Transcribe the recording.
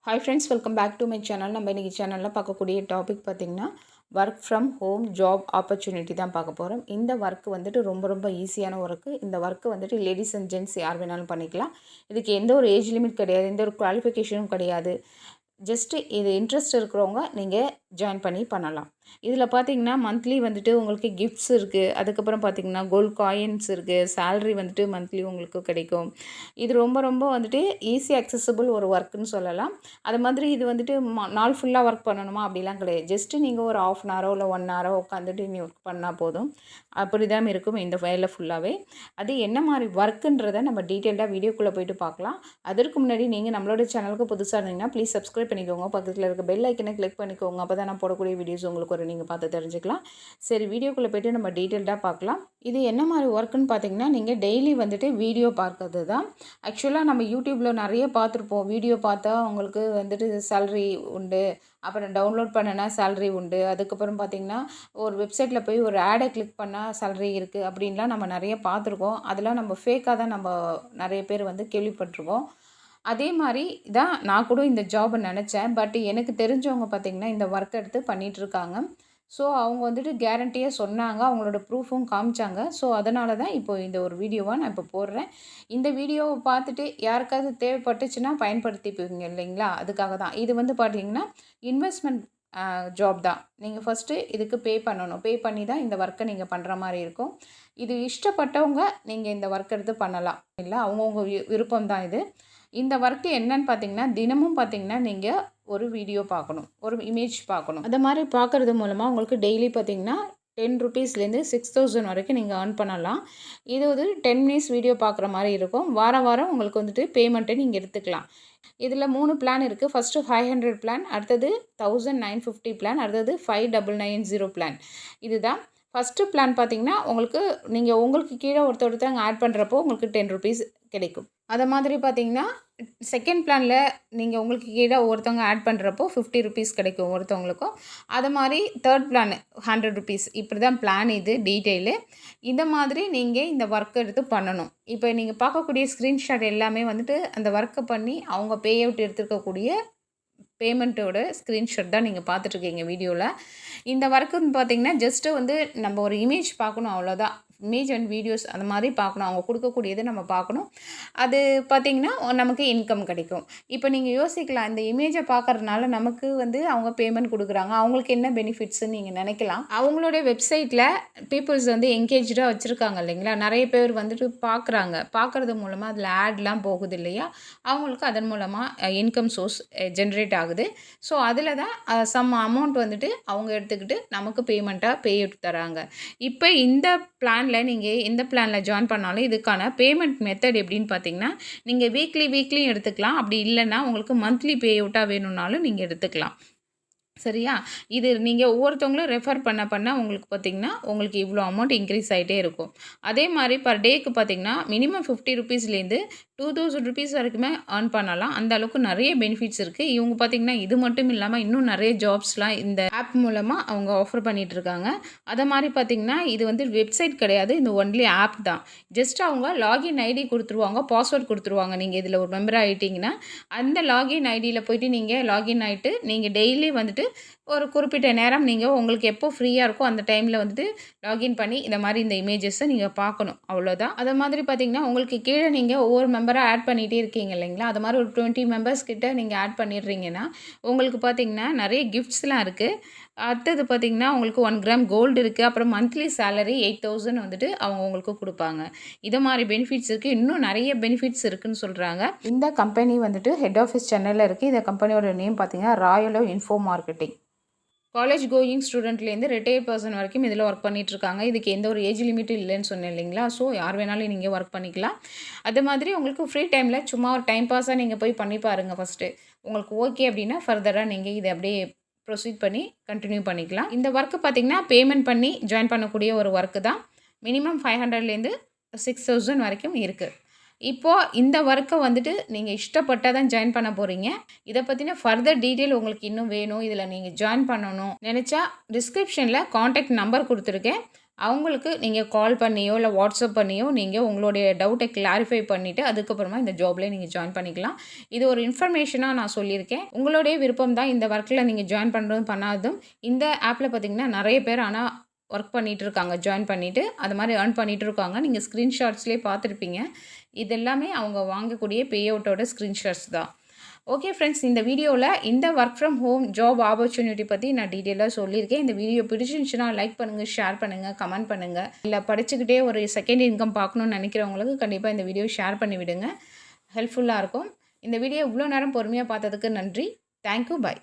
Hi friends, welcome back to my channel. நம்ம இன்றைக்கி சேனலில் பார்க்கக்கூடிய டாபிக் பார்த்திங்கன்னா work from home job opportunity தான் பார்க்க போகிறோம். இந்த ஒர்க் வந்துட்டு ரொம்ப ஈஸியான ஒர்க்கு. இந்த ஒர்க்கு வந்துட்டு லேடிஸ் அண்ட் ஜென்ட்ஸ் யார் வேணாலும் பண்ணிக்கலாம். இதுக்கு எந்த ஒரு ஏஜ் லிமிட் கிடையாது, எந்த ஒரு குவாலிஃபிகேஷனும் கிடையாது. ஜஸ்ட்டு இது இன்ட்ரெஸ்ட் இருக்கிறவங்க நீங்கள் ஜாயின் பண்ணி பண்ணலாம். இதில் பார்த்தீங்கன்னா மந்த்லி வந்துட்டு உங்களுக்கு கிஃப்ட்ஸ் இருக்குது. அதுக்கப்புறம் பார்த்தீங்கன்னா கோல்ட் காயின்ஸ் இருக்குது. சேலரி வந்துட்டு மந்த்லி உங்களுக்கு கிடைக்கும். இது ரொம்ப வந்துட்டு ஈஸி அக்சசபிள் ஒரு ஒர்க்குன்னு சொல்லலாம். அது மாதிரி இது வந்துட்டு நாள் ஃபுல்லாக ஒர்க் பண்ணணுமா அப்படிலாம் கிடையாது. ஜஸ்ட்டு நீங்கள் ஒரு ½ அன் ஹவரோ இல்லை 1 ஹவரோ உட்காந்துட்டு நீ ஒர்க் பண்ணால் போதும். அப்படி தான் இருக்கும் இந்த வேலை ஃபுல்லாகவே. அது என்ன மாதிரி ஒர்க்குன்றதை நம்ம டீட்டெயில்டாக வீடியோக்குள்ளே போய்ட்டு பார்க்கலாம். அதற்கு முன்னாடி நீங்கள் நம்மளோட சேனலுக்கு புதுசாக இருந்தீங்கன்னா ப்ளீஸ் சப்ஸ்கிரைப் பண்ணிக்கோங்க. பக்கத்தில் இருக்க பெல் ஐக்கனை கிளிக் பண்ணிக்கோங்க. அப்போ தான் நான் போடக்கூடிய வீடியோஸ் உங்களுக்கு நீங்கள் பார்த்து தெரிஞ்சுக்கலாம். சரி, வீடியோக்குள்ளே போய்ட்டு நம்ம டீட்டெயில்டாக பார்க்கலாம். இது என்ன மாதிரி ஒர்க்குன்னு பார்த்தீங்கன்னா, நீங்கள் டெய்லி வந்துட்டு வீடியோ பார்க்கறது தான். ஆக்சுவலாக நம்ம யூடியூப்பில் நிறைய பார்த்துருப்போம். வீடியோ பார்த்தா உங்களுக்கு வந்துட்டு சேலரி உண்டு, அப்புறம் டவுன்லோட் பண்ணினா சேலரி உண்டு, அதுக்கப்புறம் பார்த்திங்கன்னா ஒரு வெப்சைட்டில் போய் ஒரு ஆடை கிளிக் பண்ணால் சேலரி இருக்குது அப்படின்லாம் நம்ம நிறைய பார்த்துருக்கோம். அதெல்லாம் நம்ம ஃபேக்காக தான் நம்ம நிறைய பேர் வந்து கேள்விப்பட்டிருக்கோம். அதே மாதிரி தான் நான் கூட இந்த ஜாபை நினச்சேன். பட் எனக்கு தெரிஞ்சவங்க பார்த்திங்கன்னா இந்த ஒர்க் எடுத்து பண்ணிகிட்ருக்காங்க. ஸோ அவங்க வந்துட்டு கேரண்டியாக சொன்னாங்க, அவங்களோட ப்ரூஃபும் காமிச்சாங்க. ஸோ அதனால தான் இப்போ இந்த ஒரு வீடியோவாக நான் இப்போ போடுறேன். இந்த வீடியோவை பார்த்துட்டு யாருக்காவது தேவைப்பட்டுச்சுன்னா பயன்படுத்திப்பீங்க இல்லைங்களா, அதுக்காக தான். இது வந்து பார்த்திங்கன்னா இன்வெஸ்ட்மெண்ட் ஜாப் தான். நீங்கள் ஃபஸ்ட்டு இதுக்கு பே பண்ணணும். பே பண்ணி தான் இந்த ஒர்க்கை நீங்கள் பண்ணுற மாதிரி இருக்கும். இது இஷ்டப்பட்டவங்க நீங்கள் இந்த ஒர்க் எடுத்து பண்ணலாம். இல்லை, அவங்கவுங்க விருப்பம் தான் இது. இந்த ஒர்க்கு என்னன்னு பார்த்தீங்கன்னா, தினமும் பார்த்தீங்கன்னா நீங்கள் ஒரு வீடியோ பார்க்கணும், ஒரு இமேஜ் பார்க்கணும். அந்த மாதிரி பார்க்குறது மூலமாக உங்களுக்கு டெய்லி பார்த்தீங்கன்னா 10 ருபீஸ்லேருந்து 6000 வரைக்கும் நீங்கள் ஏர்ன் பண்ணலாம். இது வந்து 10 மினிட்ஸ் வீடியோ பார்க்குற மாதிரி இருக்கும். வாரம் உங்களுக்கு வந்துட்டு பேமெண்ட்டை நீங்கள் எடுத்துக்கலாம். இதில் 3 பிளான் இருக்குது. ஃபஸ்ட்டு 500 பிளான், அடுத்தது 1950 பிளான், அடுத்தது 5990 பிளான். இதுதான் ஃபஸ்ட்டு பிளான். பார்த்தீங்கன்னா உங்களுக்கு கீழே ஒருத்தவங்க ஆட் பண்ணுறப்போ உங்களுக்கு 10 ருபீஸ் கிடைக்கும். அதை மாதிரி பார்த்தீங்கன்னா செகண்ட் பிளானில் நீங்கள் உங்களுக்கு கீழே ஒருத்தவங்க ஆட் பண்ணுறப்போ 50 ருபீஸ் கிடைக்கும் ஒருத்தவங்களுக்கும். அது மாதிரி தேர்ட் பிளான் 100 ருபீஸ். இப்படி தான் பிளான் இது டீட்டெயிலு. இந்த மாதிரி நீங்கள் இந்த ஒர்க் எடுத்து பண்ணணும். இப்போ நீங்கள் பார்க்கக்கூடிய ஸ்க்ரீன்ஷாட் எல்லாமே வந்துட்டு அந்த ஒர்க்கை பண்ணி அவங்க பே அவுட் எடுத்துருக்கக்கூடிய பேமெண்ட்டோட ஸ்க்ரீன்ஷாட் தான் நீங்கள் பார்த்துட்ருக்கீங்க வீடியோவில். இந்த ஒர்க்குன்னு பார்த்தீங்கன்னா ஜஸ்ட்டு வந்து நம்ம ஒரு இமேஜ் பார்க்கணும், அவ்வளோதான். இமேஜ் அண்ட் வீடியோஸ் அந்த மாதிரி பார்க்கணும். அவங்க கொடுக்கக்கூடியது நம்ம பார்க்கணும். அது பார்த்திங்கன்னா நமக்கு இன்கம் கிடைக்கும். இப்போ நீங்கள் யோசிக்கலாம், இந்த இமேஜை பார்க்குறதுனால நமக்கு வந்து அவங்க பேமெண்ட் கொடுக்குறாங்க, அவங்களுக்கு என்ன பெனிஃபிட்ஸ்ன்னு நீங்கள் நினைக்கலாம். அவங்களுடைய வெப்சைட்டில் பீப்புள்ஸ் வந்து என்கேஜாக வச்சுருக்காங்க இல்லைங்களா, நிறைய பேர் வந்துட்டு பார்க்குறது மூலமாக அதில் ஆட்லாம் போகுது இல்லையா, அவங்களுக்கு அதன் மூலமாக இன்கம் சோர்ஸ் ஜென்ரேட் ஆகுது. ஸோ அதில் தான் சம் அமௌண்ட் வந்துட்டு அவங்க எடுத்துக்கிட்டு நமக்கு பேமெண்ட்டாக பே தராங்க. இப்போ இந்த பிளான் நீங்கள் எந்த பிளானில் ஜாயின் பண்ணாலும் இதுக்கான பேமெண்ட் மெத்தட் எப்படின்னு பார்த்தீங்கன்னா, நீங்கள் வீக்லியும் எடுத்துக்கலாம். அப்படி இல்லைன்னா உங்களுக்கு மந்த்லி பே அவுட்டாக வேணும்னாலும் நீங்கள் எடுத்துக்கலாம். சரியா? இது நீங்கள் ஒவ்வொருத்தவங்களும் ரெஃபர் பண்ண உங்களுக்கு பார்த்திங்கன்னா உங்களுக்கு இவ்வளோ அமௌண்ட் இன்க்ரீஸ் ஆகிட்டே இருக்கும். அதே மாதிரி பர் டேக்கு பார்த்திங்கன்னா மினிமம் 50 ருபீஸ்லேருந்து 2000 ருபீஸ் வரைக்குமே ஏர்ன் பண்ணலாம். அந்த அளவுக்கு நிறைய பெனிஃபிட்ஸ் இருக்குது. இவங்க பார்த்திங்கன்னா இது மட்டும் இல்லாமல் இன்னும் நிறைய ஜாப்ஸ்லாம் இந்த ஆப் மூலமாக அவங்க ஆஃபர் பண்ணிகிட்ருக்காங்க. அதை மாதிரி பார்த்திங்கன்னா இது வந்து வெப்சைட் கிடையாது, இந்த ஒன்லி ஆப் தான். ஜஸ்ட் அவங்க லாகின் ஐடி கொடுத்துருவாங்க, பாஸ்வேர்ட் கொடுத்துருவாங்க. நீங்கள் இதில் ஒரு மெம்பர் ஆகிட்டிங்கன்னா அந்த லாகின் ஐடியில் போய்ட்டு நீங்கள் லாகின் ஆகிட்டு நீங்கள் டெய்லி வந்துட்டு ஒரு குறிப்பிட்ட நேரம் நீங்கள் உங்களுக்கு எப்போ ஃப்ரீயாக இருக்கோ அந்த டைமில் வந்துட்டு லாகின் பண்ணி இந்த மாதிரி இந்த இமேஜஸை நீங்கள் பார்க்கணும், அவ்வளோதான். அதை மாதிரி பார்த்திங்கன்னா உங்களுக்கு கீழே நீங்கள் ஒவ்வொரு மெம்பராக ஆட் பண்ணிகிட்டே இருக்கீங்க இல்லைங்களா, அது மாதிரி ஒரு 20 மெம்பர்ஸ் கிட்ட நீங்கள் ஆட் பண்ணிடுறீங்கன்னா உங்களுக்கு பார்த்திங்கன்னா நிறைய கிஃப்ட்ஸ்லாம் இருக்குது. அடுத்தது பார்த்திங்கன்னா உங்களுக்கு 1 கிராம் கோல்டு இருக்குது. அப்புறம் மந்த்லி சேலரி 8000 வந்துட்டு அவங்க உங்களுக்கு கொடுப்பாங்க. இதை மாதிரி பெனிஃபிட்ஸ் இருக்குது. இன்னும் நிறைய பெனிஃபிட்ஸ் இருக்குதுன்னு சொல்கிறாங்க. இந்த கம்பெனி வந்துட்டு ஹெட் ஆஃபீஸ் சென்னையில் இருக்குது. இந்த கம்பெனியோட நேம் பார்த்திங்கன்னா Royalo info marketing. College going ஸ்டூடெண்ட்லேருந்து ரிட்டையர்ட் பர்சன் வரைக்கும் இதில் ஒர்க் பண்ணிகிட்ருக்காங்க. இதுக்கு எந்த ஒரு ஏஜ் லிமிட்டும் இல்லைன்னு சொன்னேன் இல்லைங்களா. ஸோ யார் வேணாலும் நீங்கள் ஒர்க் பண்ணிக்கலாம். அது மாதிரி உங்களுக்கு ஃப்ரீ டைமில் சும்மா ஒரு டைம் பாஸாக நீங்கள் போய் பண்ணி பாருங்கள். ஃபஸ்ட்டு உங்களுக்கு ஓகே அப்படின்னா ஃபர்தராக நீங்கள் இதை அப்படியே ப்ரொசீட் பண்ணி கண்டினியூ பண்ணிக்கலாம். இந்த ஒர்க்கு பார்த்திங்கன்னா பேமெண்ட் பண்ணி ஜாயின் பண்ணக்கூடிய ஒரு ஒர்க்கு தான். மினிமம் 500லேருந்து 6000 வரைக்கும் இருக்குது. இப்போது இந்த ஒர்க்கை வந்துட்டு நீங்கள் இஷ்டப்பட்டால் தான் ஜாயின் பண்ண போகிறீங்க. இதை பற்றின ஃபர்தர் டீட்டெயில் உங்களுக்கு இன்னும் வேணும், இதில் நீங்கள் ஜாயின் பண்ணணும் நினச்சா டிஸ்கிரிப்ஷனில் காண்டாக்ட் நம்பர் கொடுத்துருக்கேன். அவங்களுக்கு நீங்கள் கால் பண்ணியோ இல்லை வாட்ஸ்அப் பண்ணியோ நீங்கள் உங்களுடைய டவுட்டை கிளாரிஃபை பண்ணிவிட்டு அதுக்கப்புறமா இந்த ஜாப்லேயே நீங்கள் ஜாயின் பண்ணிக்கலாம். இது ஒரு இன்ஃபர்மேஷனாக நான் சொல்லியிருக்கேன். உங்களுடைய விருப்பம் தான் இந்த ஒர்க்கில் நீங்கள் ஜாயின் பண்ணுறதும் பண்ணாததும். இந்த ஆப்பில் பார்த்தீங்கன்னா நிறைய பேர் ஆனால் ஒர்க் பண்ணிகிட்டு இருக்காங்க, ஜாயின் பண்ணிவிட்டு அது மாதிரி ஏர்ன் பண்ணிகிட்டு இருக்காங்க. நீங்கள் ஸ்க்ரீன்ஷாட்ஸ்லேயே பார்த்துருப்பீங்க. இது எல்லாமே அவங்க வாங்கக்கூடிய பே அவுட்டோட ஸ்க்ரீன்ஷாட்ஸ் தான். ஓகே ஃப்ரெண்ட்ஸ், இந்த வீடியோவில் இந்த work from home job opportunity பற்றி நான் டீட்டெயிலாக சொல்லியிருக்கேன். இந்த வீடியோ பிடிச்சிருந்துச்சுன்னா லைக் பண்ணுங்கள், ஷேர் பண்ணுங்கள், கமெண்ட் பண்ணுங்கள். இல்லை படிச்சுக்கிட்டே ஒரு செகண்ட் இன்கம் பார்க்கணுன்னு நினைக்கிறவங்களுக்கு கண்டிப்பாக இந்த வீடியோ ஷேர் பண்ணி விடுங்க, ஹெல்ப்ஃபுல்லாக இருக்கும். இந்த வீடியோ இவ்வளோ நேரம் பொறுமையாக பார்த்ததுக்கு நன்றி. Thank you, by.